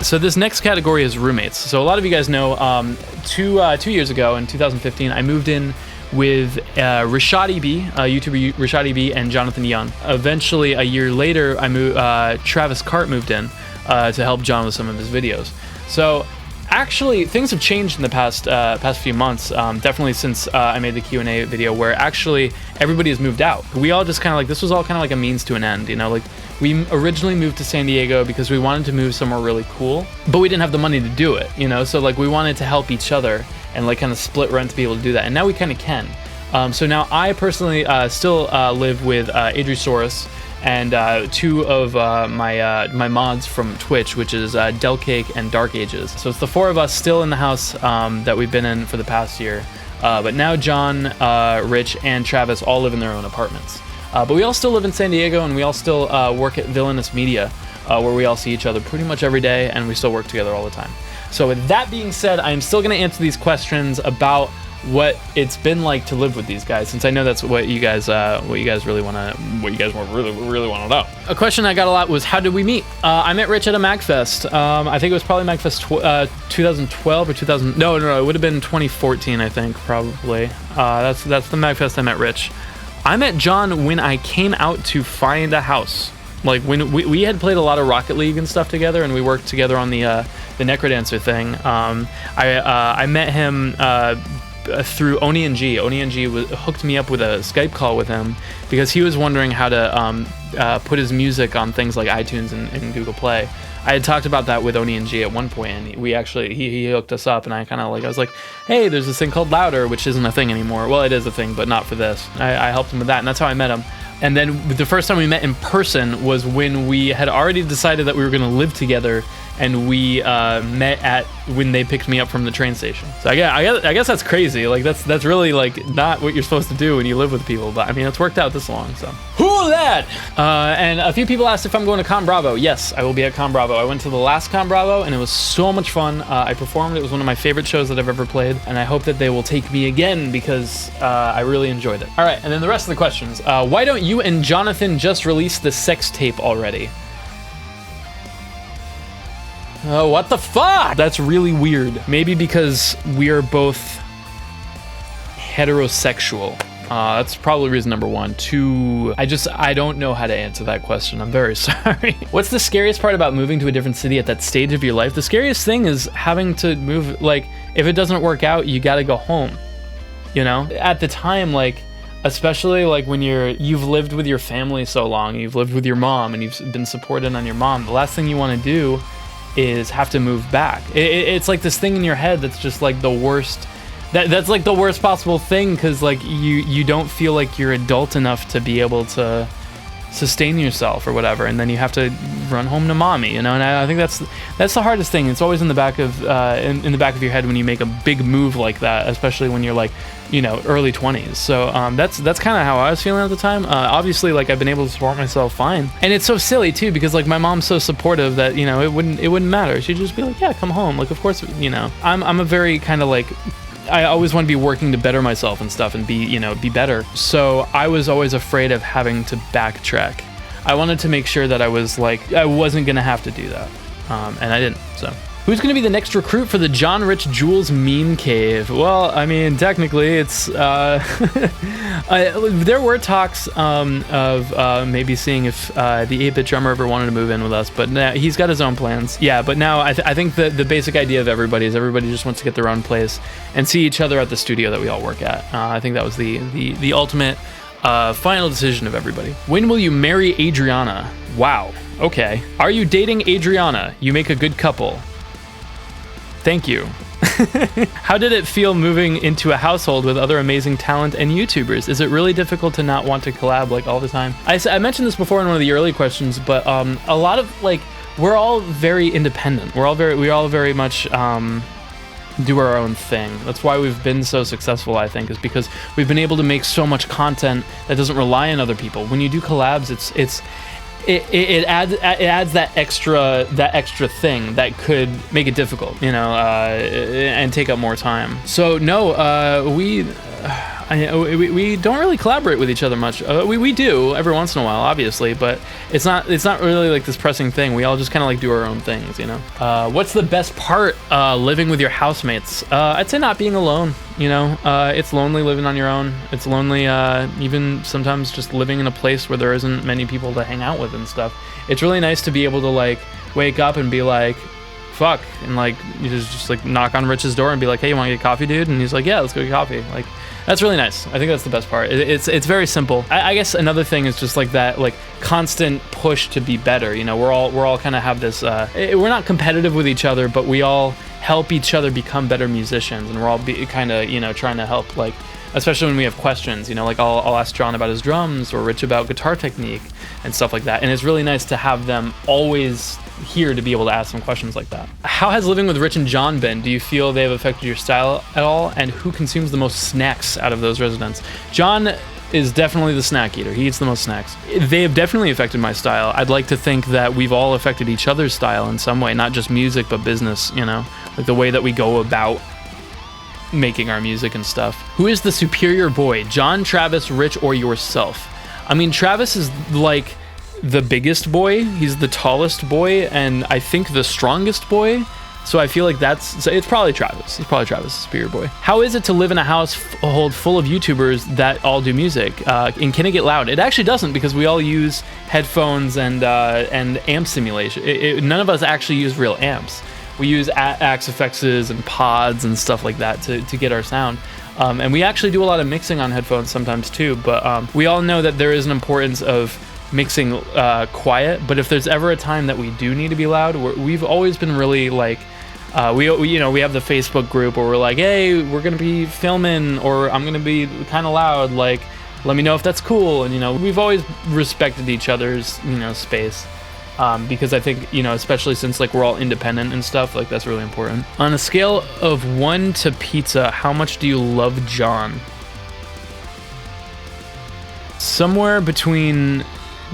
So this next category is roommates. So a lot of you guys know, 2 years ago in 2015, I moved in with Rashadi B, YouTuber Rashadi B, and Jonathan Young. Eventually, a year later, Travis Cart moved in to help John with some of his videos. So actually, things have changed in the past few months, definitely since I made the Q&A video, where actually everybody has moved out. We all just kind of like, this was all kind of like a means to an end, you know, like we originally moved to San Diego because we wanted to move somewhere really cool, but we didn't have the money to do it, you know, so like we wanted to help each other and like kind of split rent to be able to do that, and now we kind of can. So now I personally still live with Adrisaurus and two of my mods from Twitch, which is Delcake and Dark Ages. So it's the four of us still in the house that we've been in for the past year. But now John, Rich, and Travis all live in their own apartments. But we all still live in San Diego, and we all still work at Villainous Media, where we all see each other pretty much every day, and we still work together all the time. So with that being said, I'm still going to answer these questions about what it's been like to live with these guys, since I know that's what you guys really want to know. A question I got a lot was, how did we meet? I met Rich at a MagFest. I think it was probably MagFest 2012 or 2000. No, it would have been 2014, I think, probably. That's the MagFest I met Rich. I met John when I came out to find a house. Like when we had played a lot of Rocket League and stuff together, and we worked together on the Necrodancer thing. I met him through Oni and G. Oni and G hooked me up with a Skype call with him because he was wondering how to put his music on things like iTunes and Google Play. I had talked about that with Oni and G at one point, and he hooked us up, and I was like, hey, there's this thing called Louder, which isn't a thing anymore. Well, it is a thing, but not for this. I helped him with that, and that's how I met him. And then the first time we met in person was when we had already decided that we were going to live together, and we met when they picked me up from the train station. So I guess that's crazy. Like that's really like not what you're supposed to do when you live with people. But I mean, it's worked out this long. So who that? And a few people asked if I'm going to Con Bravo. Yes, I will be at Con Bravo. I went to the last Con Bravo, and it was so much fun. I performed. It was one of my favorite shows that I've ever played, and I hope that they will take me again because I really enjoyed it. All right, and then the rest of the questions. Why don't you and Jonathan just release the sex tape already? Oh, what the fuck? That's really weird. Maybe because we are both heterosexual. That's probably reason number one. Two, I don't know how to answer that question. I'm very sorry. What's the scariest part about moving to a different city at that stage of your life? The scariest thing is having to move, like, if it doesn't work out, you gotta go home, you know? At the time, like, especially like when you've lived with your family so long, you've lived with your mom, and you've been supported on your mom, the last thing you want to do is have to move back. It's like this thing in your head that's just like the worst. That's like the worst possible thing, because like you don't feel like you're adult enough to be able to sustain yourself or whatever, and then you have to run home to mommy, you know. And I think that's the hardest thing. It's always in the back of in the back of your head when you make a big move like that, especially when you're like, you know, early 20s. So that's kind of how I was feeling at the time. Obviously, like, I've been able to support myself fine, and it's so silly too, because like my mom's so supportive that, you know, it wouldn't matter. She'd just be like, yeah, come home. Like, of course, you know, I'm a very kind of like, I always want to be working to better myself and stuff and be better. So I was always afraid of having to backtrack. I wanted to make sure that I wasn't going to have to do that. And I didn't, so. Who's going to be the next recruit for the John Rich Jules meme cave? Well, I mean, technically it's, there were talks of maybe seeing if the 8-bit drummer ever wanted to move in with us, but now he's got his own plans. Yeah, but now I think the basic idea of everybody is everybody just wants to get their own place and see each other at the studio that we all work at. I think that was the ultimate final decision of everybody. When will you marry Adriana? Wow, okay. Are you dating Adriana? You make a good couple. Thank you. How did it feel moving into a household with other amazing talent and YouTubers? Is it really difficult to not want to collab like all the time? I mentioned this before in one of the early questions, but a lot of like, we're all very independent. We all very much do our own thing. That's why we've been so successful, I think, is because we've been able to make so much content that doesn't rely on other people. When you do collabs, it adds that extra thing that could make it difficult, you know, and take up more time. So no, we don't really collaborate with each other much. We do every once in a while, obviously, but it's not really like this pressing thing. We all just kind of like do our own things, you know. What's the best part living with your housemates? I'd say not being alone. You know, it's lonely living on your own. It's lonely even sometimes just living in a place where there isn't many people to hang out with and stuff. It's really nice to be able to like wake up and be like, fuck, and like you just like knock on Rich's door and be like, hey, you want to get coffee, dude? And he's like, yeah, let's go get coffee. Like, that's really nice. I think that's the best part. It's very simple. I guess another thing is just like that like constant push to be better. You know, we're all kind of have this. We're not competitive with each other, but we all help each other become better musicians, and we're all kind of, you know, trying to help, like, especially when we have questions, you know, like I'll ask John about his drums or Rich about guitar technique and stuff like that. And it's really nice to have them always here to be able to ask some questions like that. How has living with Rich and John been? Do you feel they have affected your style at all? And who consumes the most snacks out of those residents? John is definitely the snack eater. He eats the most snacks. They have definitely affected my style. I'd like to think that we've all affected each other's style in some way, not just music, but business, you know, like the way that we go about making our music and stuff. Who is the superior boy, John, Travis, Rich, or yourself? I mean, Travis is like the biggest boy. He's the tallest boy, and I think the strongest boy. So I feel like it's probably Travis. It's probably Travis, the superior boy. How is it to live in a household full of YouTubers that all do music? And can it get loud? It actually doesn't, because we all use headphones and amp simulation. None of us actually use real amps. We use Axe effects and pods and stuff like that to get our sound. And we actually do a lot of mixing on headphones sometimes too, but we all know that there is an importance of mixing quiet, but if there's ever a time that we do need to be loud, we've always been really like, we you know, we have the Facebook group where we're like, hey, we're gonna be filming, or I'm gonna be kind of loud, like, let me know if that's cool. And, you know, we've always respected each other's, you know, space. Because I think, you know, especially since like we're all independent and stuff, like that's really important. On a scale of 1 to pizza, how much do you love John? Somewhere between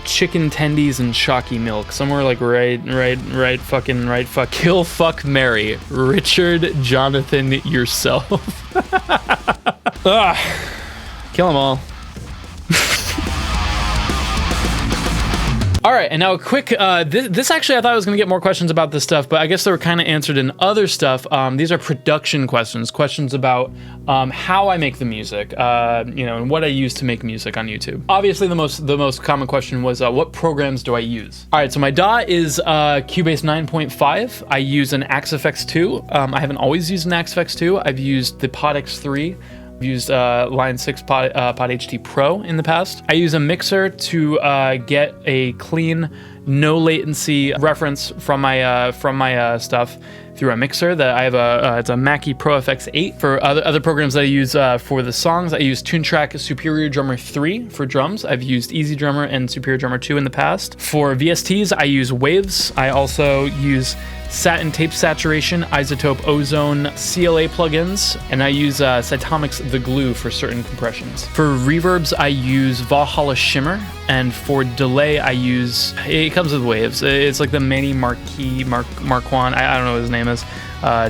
chicken tendies and chalky milk. Somewhere like right fuck. Kill, fuck, marry. Richard, Jonathan, yourself. Kill them all. All right, and now a quick, this actually, I thought I was gonna get more questions about this stuff, but I guess they were kind of answered in other stuff. These are production questions about how I make the music, you know, and what I use to make music on YouTube. Obviously, the most common question was, what programs do I use? All right, so my DAW is Cubase 9.5. I use an Axe FX 2. I haven't always used an Axe FX 2. I've used the Pod X3. I've used Line 6 Pod HT Pro in the past. I use a mixer to get a clean, no latency reference from my stuff through a mixer. That I have it's a Mackie Pro FX 8. For other programs that I use for the songs, I use TuneTrack Superior Drummer 3 for drums. I've used Easy Drummer and Superior Drummer 2 in the past. For VSTs, I use Waves. I also use Satin Tape Saturation, Isotope Ozone, CLA plugins, and I use Cytomix The Glue for certain compressions. For reverbs, I use Valhalla Shimmer, and for delay, I use, it comes with Waves. It's like the Manny Marquand, I don't know what his name is,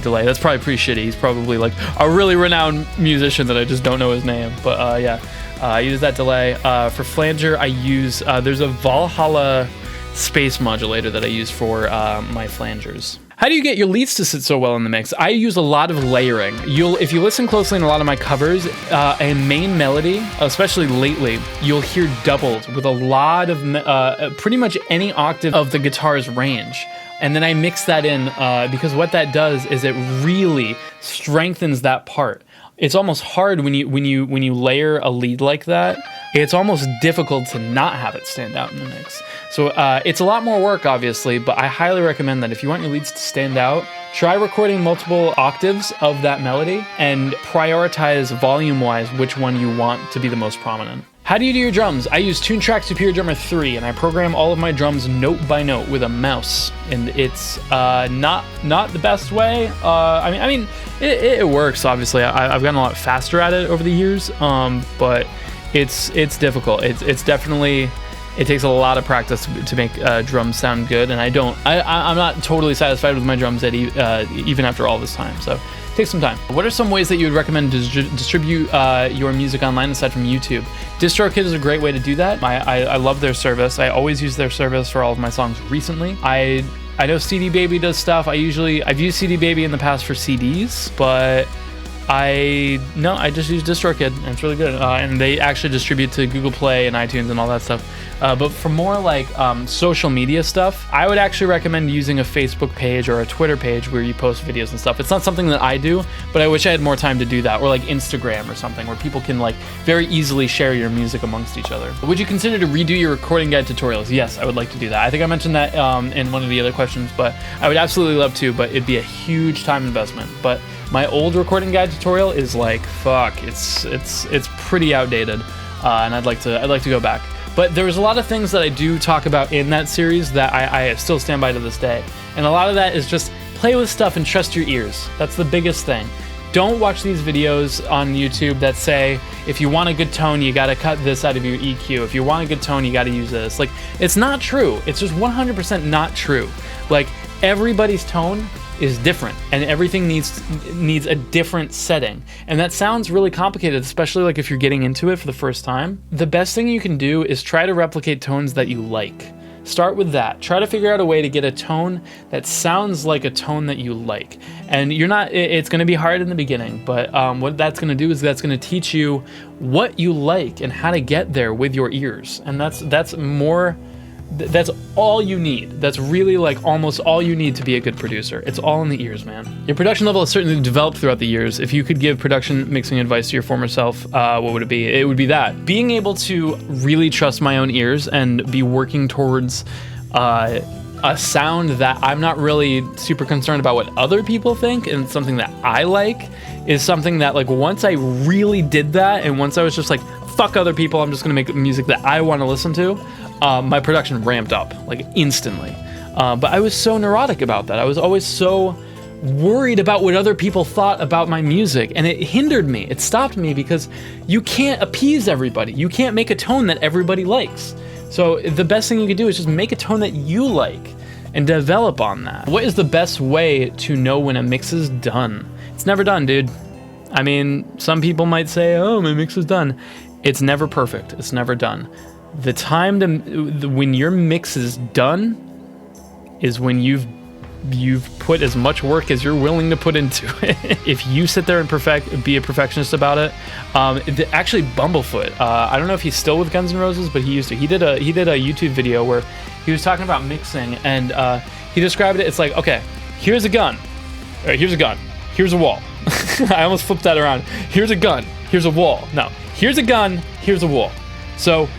delay. That's probably pretty shitty. He's probably like a really renowned musician that I just don't know his name, but yeah, I use that delay. For flanger, I use, there's a Valhalla space modulator that I use for my flangers. How do you get your leads to sit so well in the mix? I use a lot of layering. If you listen closely in a lot of my covers, a main melody, especially lately, you'll hear doubled with a lot of pretty much any octave of the guitar's range. And then I mix that in because what that does is it really strengthens that part. It's almost hard when you layer a lead like that. It's almost difficult to not have it stand out in the mix. So it's a lot more work, obviously, but I highly recommend that if you want your leads to stand out, try recording multiple octaves of that melody and prioritize volume-wise which one you want to be the most prominent. How do you do your drums? I use TuneTrack Superior Drummer 3, and I program all of my drums note by note with a mouse. And it's not the best way. I mean, it works. Obviously, I've gotten a lot faster at it over the years, but it's difficult. It's definitely it takes a lot of practice to make drums sound good, and I'm not totally satisfied with my drums even after all this time. So it takes some time. What are some ways that you would recommend to distribute your music online aside from YouTube? DistroKid is a great way to do that. I love their service. I always use their service for all of my songs recently. I know CD Baby does stuff. I've used CD Baby in the past for CDs, but I just use DistroKid, and it's really good. And they actually distribute to Google Play and iTunes and all that stuff. But for more like social media stuff, I would actually recommend using a Facebook page or a Twitter page where you post videos and stuff. It's not something that I do, but I wish I had more time to do that. Or like Instagram or something where people can like very easily share your music amongst each other. Would you consider to redo your recording guide tutorials? Yes, I would like to do that. I think I mentioned that in one of the other questions, but I would absolutely love to, but it'd be a huge time investment. But my old recording guide tutorial is like, fuck, it's pretty outdated, and I'd like to go back. But there was a lot of things that I do talk about in that series that I still stand by to this day. And a lot of that is just play with stuff and trust your ears. That's the biggest thing. Don't watch these videos on YouTube that say, if you want a good tone, you gotta cut this out of your EQ. If you want a good tone, you gotta use this. Like, it's not true. It's just 100% not true. Like, everybody's tone is different, and everything needs a different setting, and that sounds really complicated, especially like if you're getting into it for the first time. The best thing you can do is try to replicate tones that you like. Start with that. Try to figure out a way to get a tone that sounds like a tone that you like. And it's going to be hard in the beginning, but what that's going to do is that's going to teach you what you like and how to get there with your ears, and that's all you need. That's really like almost all you need to be a good producer. It's all in the ears, man. Your production level has certainly developed throughout the years. If you could give production mixing advice to your former self, what would it be? It would be that. Being able to really trust my own ears and be working towards a sound that I'm not really super concerned about what other people think, and something that I like is something that, like, once I really did that, and once I was just like, fuck other people, I'm just gonna make music that I want to listen to, my production ramped up like instantly. But I was so neurotic about that. I was always so worried about what other people thought about my music, and it hindered me. It stopped me because you can't appease everybody. You can't make a tone that everybody likes. So the best thing you can do is just make a tone that you like and develop on that. What is the best way to know when a mix is done? It's never done, dude. I mean, some people might say, oh, my mix is done. It's never perfect. It's never done. The time when your mix is done is when you've put as much work as you're willing to put into it. If you sit there and be a perfectionist about it, actually Bumblefoot, I don't know if he's still with Guns N' Roses, but he used to. He did a YouTube video where he was talking about mixing, and he described it. It's like, okay, here's a gun. All right, here's a gun. Here's a wall. I almost flipped that around. Here's a gun. Here's a wall. No, here's a gun. Here's a wall. So,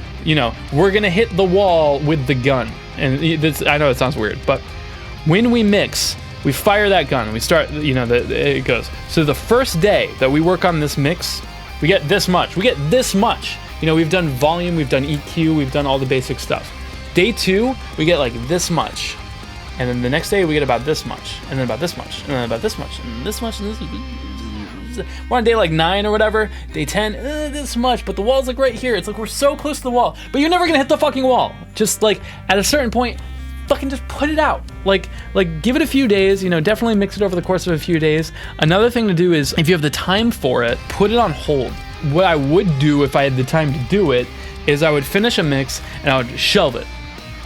we're gonna hit the wall with the gun. And I know it sounds weird, but when we mix, we fire that gun and we start, it goes. So the first day that we work on this mix, we get this much. We've done volume, we've done EQ, we've done all the basic stuff. Day 2, we get like this much. And then the next day we get about this much, and then about this much, and then about this much, and this much, and this. We're on day like 9 or whatever. Day 10, this much, but the wall's like right here. It's like we're so close to the wall, but you're never gonna hit the fucking wall. Just like at a certain point, fucking just put it out. Like give it a few days, definitely mix it over the course of a few days. Another thing to do is, if you have the time for it, put it on hold. What I would do if I had the time to do it is I would finish a mix and I would shelve it.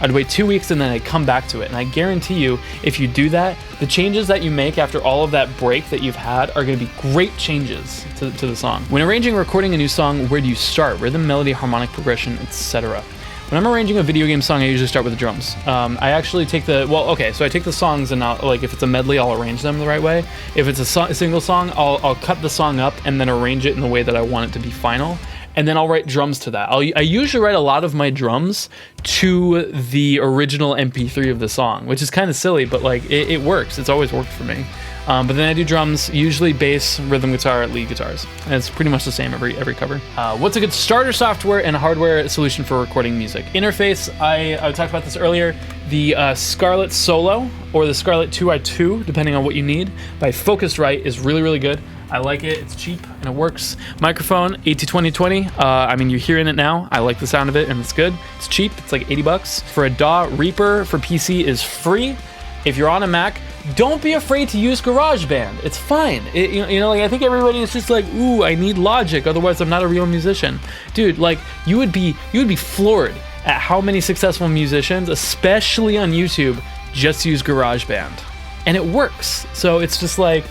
I'd wait 2 weeks and then I'd come back to it. And I guarantee you, if you do that, the changes that you make after all of that break that you've had are going to be great changes to the song. When arranging or recording a new song, where do you start? Rhythm, melody, harmonic progression, etc. When I'm arranging a video game song, I usually start with the drums. I actually take I take the songs and if it's a medley, I'll arrange them the right way. If it's a single song, I'll cut the song up and then arrange it in the way that I want it to be final. And then I'll write drums to that. I usually write a lot of my drums to the original MP3 of the song, which is kind of silly, but it works. It's always worked for me. But then I do drums, usually bass, rhythm guitar, lead guitars. And it's pretty much the same every cover. What's a good starter software and hardware solution for recording music? Interface, I talked about this earlier. The Scarlett Solo or the Scarlett 2i2, depending on what you need, by Focusrite is really, really good. I like it. It's cheap and it works. Microphone, AT2020. I mean, you're hearing it now. I like the sound of it and it's good. It's cheap. It's like 80 bucks. For a DAW, Reaper for PC is free. If you're on a Mac, don't be afraid to use GarageBand. It's fine. Like I think everybody is just like, ooh, I need Logic, otherwise I'm not a real musician. Dude, like you would be floored at how many successful musicians, especially on YouTube, just use GarageBand. And it works. So it's just like,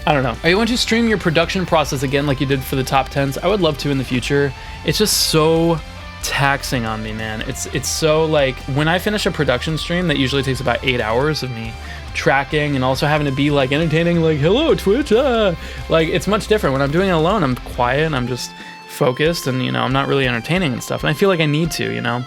I don't know. Are you want to stream your production process again like you did for the top 10s? I would love to in the future. It's just so taxing on me, man. It's so like when I finish a production stream that usually takes about 8 hours of me tracking and also having to be like entertaining, like hello Twitch, like it's much different. When I'm doing it alone, I'm quiet and I'm just focused and I'm not really entertaining and stuff, and I feel like I need to,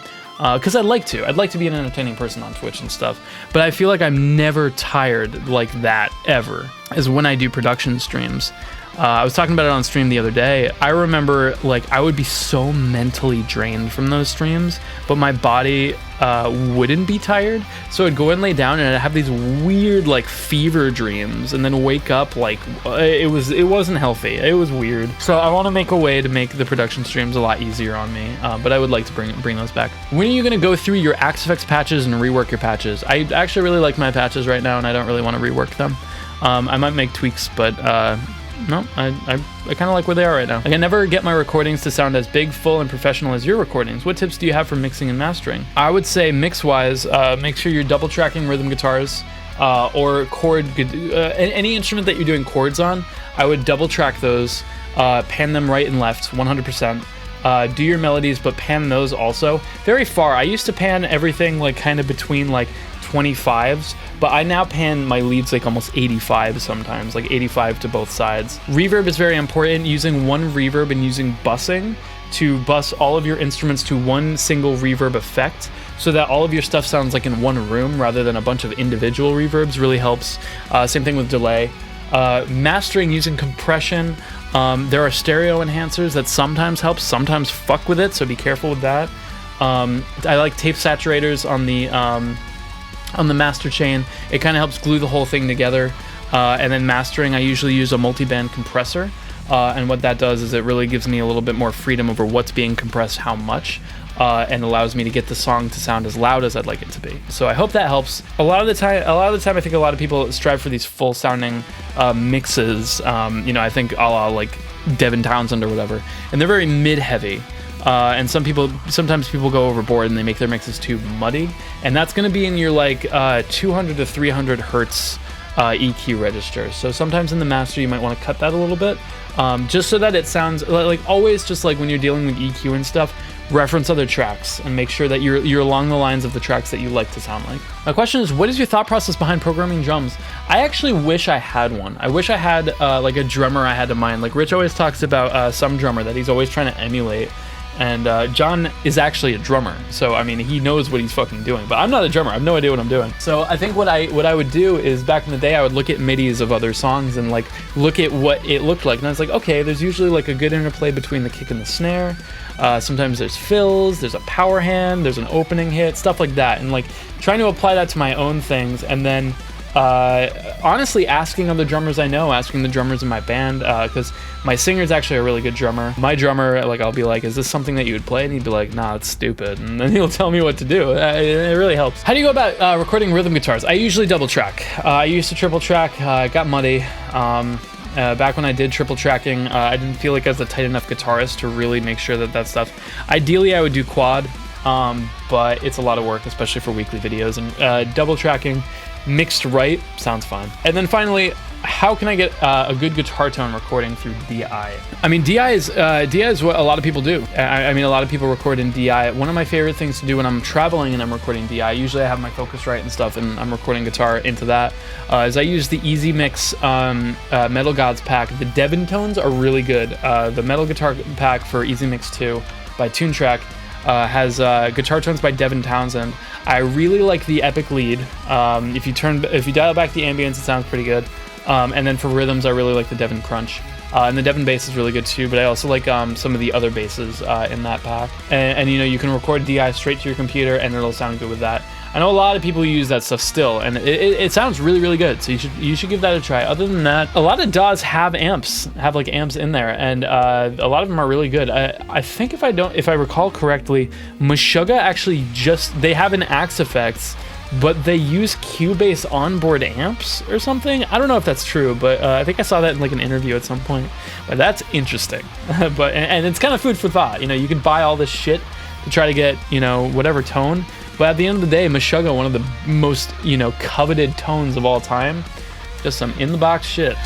because I'd like to be an entertaining person on Twitch and stuff, but I feel like I'm never tired like that ever as when I do production streams. I was talking about it on stream the other day. I remember like I would be so mentally drained from those streams, but my body wouldn't be tired. So I'd go and lay down and I'd have these weird like fever dreams and then wake up like it wasn't healthy. It was weird. So I want to make a way to make the production streams a lot easier on me, but I would like to bring those back. When are you going to go through your Axe-Fx patches and rework your patches? I actually really like my patches right now and I don't really want to rework them. I might make tweaks, but no, I kind of like where they are right now. I can never get my recordings to sound as big, full, and professional as your recordings. What tips do you have for mixing and mastering? I would say mix-wise, make sure you're double tracking rhythm guitars or chord, any instrument that you're doing chords on. I would double track those, pan them right and left, 100%. Do your melodies, but pan those also very far. I used to pan everything like kind of between like 25s, but I now pan my leads like almost 85 sometimes, like 85 to both sides. Reverb is very important, using one reverb and using bussing to bus all of your instruments to one single reverb effect so that all of your stuff sounds like in one room rather than a bunch of individual reverbs really helps. Same thing with delay. Mastering using compression. There are stereo enhancers that sometimes help, sometimes fuck with it, so be careful with that. I like tape saturators on the master chain. It kind of helps glue the whole thing together. And then mastering, I usually use a multi-band compressor. And what that does is it really gives me a little bit more freedom over what's being compressed, how much, and allows me to get the song to sound as loud as I'd like it to be. So I hope that helps. A lot of the time, I think a lot of people strive for these full sounding mixes. I think a la like Devin Townsend or whatever, and they're very mid-heavy. And sometimes people go overboard and they make their mixes too muddy, and that's going to be in your like 200 to 300 hertz EQ register. So sometimes in the master you might want to cut that a little bit, just so that it sounds like always. Just like when you're dealing with EQ and stuff, reference other tracks and make sure that you're along the lines of the tracks that you like to sound like. My question is, what is your thought process behind programming drums? I actually wish I had one. I wish I had like a drummer I had in mind. Like Rich always talks about some drummer that he's always trying to emulate. And John is actually a drummer, so I mean he knows what he's fucking doing. But I'm not a drummer; I have no idea what I'm doing. So I think what I would do is, back in the day, I would look at MIDIs of other songs and like look at what it looked like, and I was like, okay, there's usually like a good interplay between the kick and the snare. Sometimes there's fills, there's a power hand, there's an opening hit, stuff like that, and like trying to apply that to my own things, and then honestly asking other drummers I know, asking the drummers in my band, because my singer's actually a really good drummer. My drummer, like I'll be like, is this something that you would play? And he'd be like, nah, it's stupid, and then he'll tell me what to do. It really helps. How do you go about recording rhythm guitars? I usually double track. I used to triple track. It got muddy. Back when I did triple tracking, I didn't feel like I was a tight enough guitarist to really make sure that stuff. Ideally I would do quad, but it's a lot of work, especially for weekly videos, and double tracking mixed right sounds fine. And then finally, how can I get a good guitar tone recording through DI? I mean, DI is what a lot of people do. I mean, a lot of people record in DI. One of my favorite things to do when I'm traveling and I'm recording DI, usually I have my Focusrite and stuff, and I'm recording guitar into that, is I use the Easy Mix Metal Gods pack. The Devon tones are really good. The Metal Guitar pack for Easy Mix 2 by TuneTrack has guitar tones by Devin Townsend. I really like the Epic lead. If you dial back the ambience, it sounds pretty good. And then for rhythms, I really like the Devin Crunch. And the Devin bass is really good too, but I also like some of the other basses in that pack. And you can record DI straight to your computer and it'll sound good with that. I know a lot of people use that stuff still, and it sounds really, really good. So you should give that a try. Other than that, a lot of DAWs have amps, like amps in there, and a lot of them are really good. I think if I recall correctly, Meshuggah actually they have an Axe Effects, but they use Cubase onboard amps or something. I don't know if that's true, but I think I saw that in like an interview at some point. But that's interesting. and it's kind of food for thought. You know, you can buy all this shit to try to get, you know, whatever tone. But at the end of the day, Meshuggah, one of the most, you know, coveted tones of all time. Just some in-the-box shit.